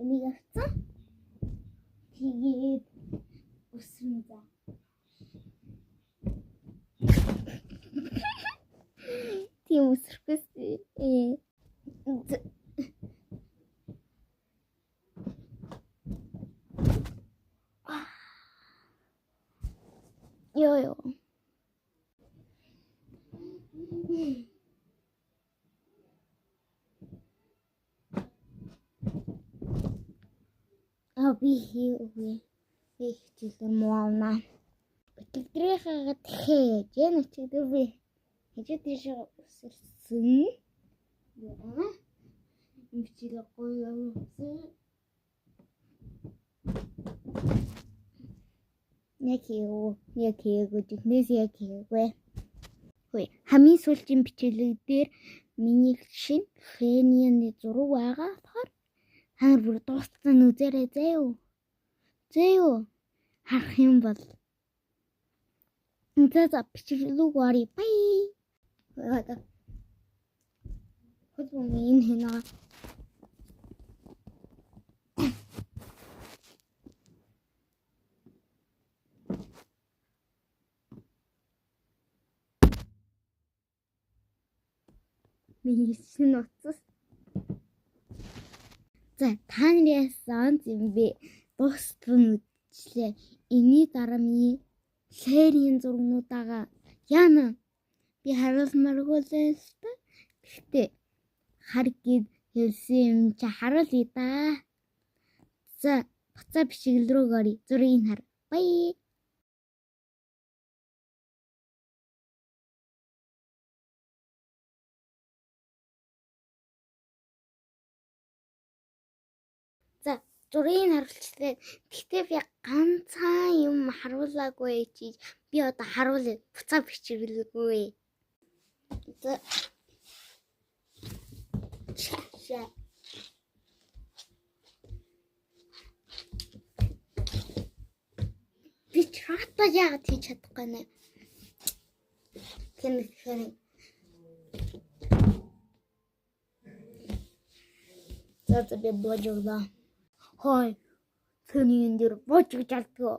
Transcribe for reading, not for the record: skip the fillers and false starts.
Энийг авцсан. Тэгээд өсрөн за. Тийм өсрөхөөс Йоо. Би хичээлээр муuna. Өглөөрийнхээ дахиад энэ чигээр би хичээж өсөрсөн. Хичээлээ гоё явуулсан. Яг хийгээгүй. Хамгийн сүүлийн бичээлэг дээр миний шин фэний зураг байгаа. Хаар бүр дууссан үзээрэй заяа. Харах юм бол. За бичлэг орё. Бай. Хөлбөм энэ хэнаа. Миссэн утас. За таны яасан юм бэ? Дуустсан үчлээ. Эний дараа миний лэрийн зургнуудаа яана би харуулмааргүй л та. Гэхдээ хараг гээд хэлсэн юм чи харуулъя да. За буцаа бичлэг рүү оръё. Зургийг хар. Бай. За зургийг харуулчихлаа. Гэхдээ би ганцхан юм харуулаагүй чи би одоо харуулъя. Буцаа бичлэггүй. За би чата яагаад хийж чадахгүй нэ? Тэнэхээр за би божглаа. Хой, таны энэ дэр божж чаддгүй.